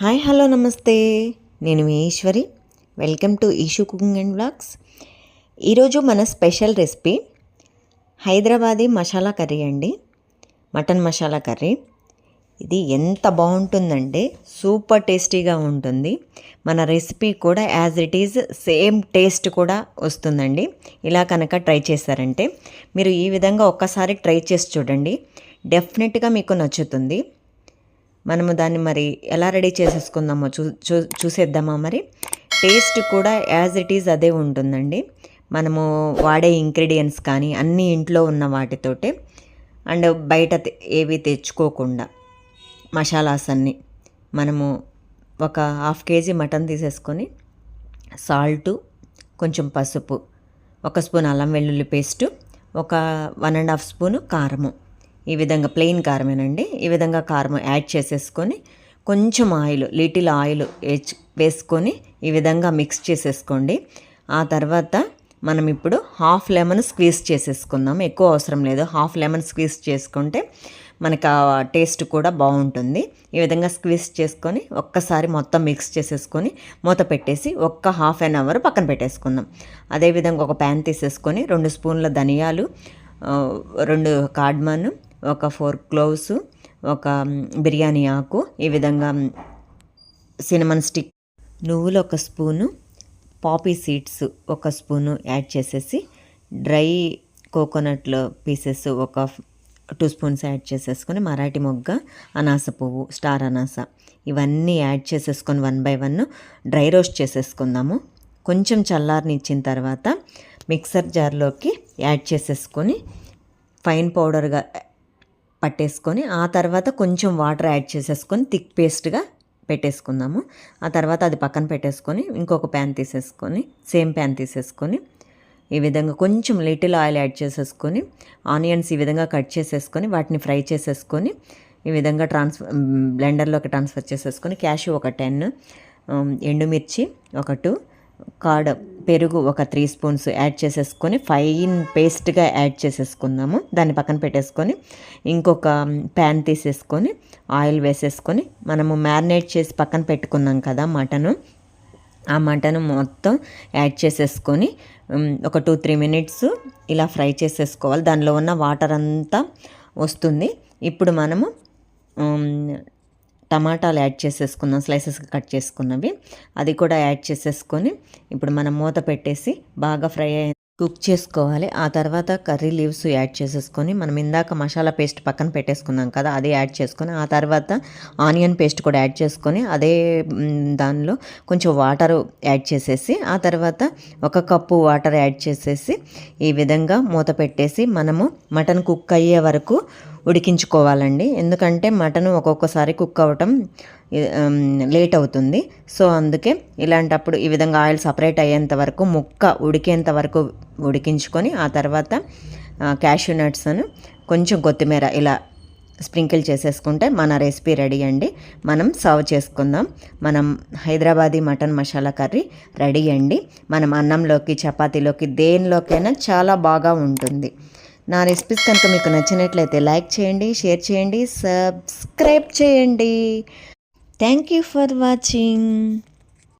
Hi hello నమస్తే, నేను మీ Eswari. Welcome to Eshu cooking and vlogs. ఈరోజు మన special recipe Hyderabadi masala curry అండి. Mutton masala curry. ఇది ఎంత బాగుంటుందంటే సూపర్ టేస్టీగా ఉంటుంది. మన రెసిపీ కూడా as it is same taste కూడా వస్తుందండి. ఇలా కనుక ట్రై చేశారంటే మీరు ఈ విధంగా ఒక్కసారి ట్రై చేసి చూడండి, డెఫినెట్గా మీకు నచ్చుతుంది. మనము దాన్ని మరి ఎలా రెడీ చేసేసుకుందామో చూసేద్దామా. మరి టేస్ట్ కూడా యాజ్ ఇట్ ఈజ్ అదే ఉంటుందండి. మనము వాడే ఇంగ్రీడియంట్స్ కానీ అన్నీ ఇంట్లో ఉన్న వాటితోటే, అండ్ బయట ఏవి తెచ్చుకోకుండా మసాలాస్ అన్నీ మనము ఒక 1/2 కేజీ మటన్ తీసేసుకొని సాల్టు, కొంచెం పసుపు, 1 స్పూన్ అల్లం వెల్లుల్లి పేస్టు, ఒక 1.5 స్పూను కారము, ఈ విధంగా ప్లెయిన్ కారమేనండి. ఈ విధంగా కారం యాడ్ చేసేసుకొని కొంచెం ఆయిల్, లిటిల్ ఆయిల్ వేసుకొని ఈ విధంగా మిక్స్ చేసేసుకోండి. ఆ తర్వాత మనం ఇప్పుడు 1/2 లెమన్ స్క్వీజ్ చేసేసుకుందాం. ఎక్కువ అవసరం లేదు, 1/2 లెమన్ స్క్వీజ్ చేసుకుంటే మనకు ఆ టేస్ట్ కూడా బాగుంటుంది. ఈ విధంగా స్క్వీజ్ చేసుకొని ఒక్కసారి మొత్తం మిక్స్ చేసేసుకొని మూత పెట్టేసి ఒక 1/2 అవర్ పక్కన పెట్టేసుకుందాం. అదేవిధంగా ఒక ప్యాన్ తీసేసుకొని 2 స్పూన్ల ధనియాలు, 2 కార్డమన్, ఒక 4 క్లోవ్స్, ఒక బిర్యానీ ఆకు, ఈ విధంగా సినమన్ స్టిక్, నువ్వులు 1 spoon, poppy seeds 1 spoon add చేసేసి డ్రై కోకోనట్లో పీసెస్ ఒక 2 స్పూన్స్ యాడ్ చేసేసుకొని మరాఠీ మొగ్గ, అనాస పువ్వు, స్టార్ అనాస, ఇవన్నీ యాడ్ చేసేసుకొని 1 బై 1 డ్రై రోస్ట్ చేసేసుకుందాము. కొంచెం చల్లారనిచ్చిన తర్వాత మిక్సర్ జార్లోకి యాడ్ చేసేసుకొని ఫైన్ పౌడర్గా పట్టేసుకొని ఆ తర్వాత కొంచెం వాటర్ యాడ్ చేసేసుకొని థిక్ పేస్ట్గా పెట్టేసుకుందాము. ఆ తర్వాత అది పక్కన పెట్టేసుకొని ఇంకొక ప్యాన్ తీసేసుకొని సేమ్ ప్యాన్ తీసేసుకొని ఈ విధంగా కొంచెం లిటిల్ ఆయిల్ యాడ్ చేసేసుకొని ఆనియన్స్ ఈ విధంగా కట్ చేసేసుకొని వాటిని ఫ్రై చేసేసుకొని ఈ విధంగా బ్లెండర్లోకి ట్రాన్స్ఫర్ చేసేసుకొని క్యాష్యూ ఒక 10, ఎండుమిర్చి ఒక 2, పెరుగు ఒక 3 స్పూన్స్ యాడ్ చేసేసుకొని ఫైన్ పేస్ట్గా యాడ్ చేసేసుకుందాము. దాన్ని పక్కన పెట్టేసుకొని ఇంకొక ప్యాన్ తీసేసుకొని ఆయిల్ వేసేసుకొని మనము మ్యారినేట్ చేసి పక్కన పెట్టుకున్నాం కదా మటను, ఆ మటన్ మొత్తం యాడ్ చేసేసుకొని ఒక 2-3 మినిట్స్ ఇలా ఫ్రై చేసేసుకోవాలి. దానిలో ఉన్న వాటర్ అంతా వస్తుంది. ఇప్పుడు మనము టమాటాలు యాడ్ చేసేసుకుందాం, స్లైసెస్గా కట్ చేసుకున్నవి, అది కూడా యాడ్ చేసేసుకొని ఇప్పుడు మనం మూత పెట్టేసి బాగా కుక్ చేసుకోవాలి. ఆ తర్వాత కర్రీ లీవ్స్ యాడ్ చేసేసుకొని మనం ఇందాక మసాలా పేస్ట్ పక్కన పెట్టేసుకున్నాం కదా, అది యాడ్ చేసుకొని ఆ తర్వాత ఆనియన్ పేస్ట్ కూడా యాడ్ చేసుకొని అదే దానిలో కొంచెం వాటర్ యాడ్ చేసేసి ఆ తర్వాత 1 కప్పు వాటర్ యాడ్ చేసేసి ఈ విధంగా మూత పెట్టేసి మనము మటన్ కుక్ అయ్యే వరకు ఉడికించుకోవాలండి. ఎందుకంటే మటన్ ఒక్కొక్కసారి కుక్ అవ్వటం లేట్ అవుతుంది. సో అందుకే ఇలాంటప్పుడు ఈ విధంగా ఆయిల్ సపరేట్ అయ్యేంత వరకు, ముక్క ఉడికేంత వరకు ఉడికించుకొని ఆ తర్వాత క్యాష్యూ నట్స్ను కొంచెం కొత్తిమీర ఇలా స్ప్రింకిల్ చేసేసుకుంటే మన రెసిపీ రెడీ అండి. మనం సర్వ్ చేసుకుందాం. మనం Hyderabadi mutton masala curry ready అండి. మనం అన్నంలోకి, చపాతీలోకి, దేనిలోకైనా చాలా బాగా ఉంటుంది. నా రెసిపీస్ కనుక మీకు నచ్చినట్లయితే లైక్ చేయండి, షేర్ చేయండి, సబ్స్క్రైబ్ చేయండి. Thank you for watching.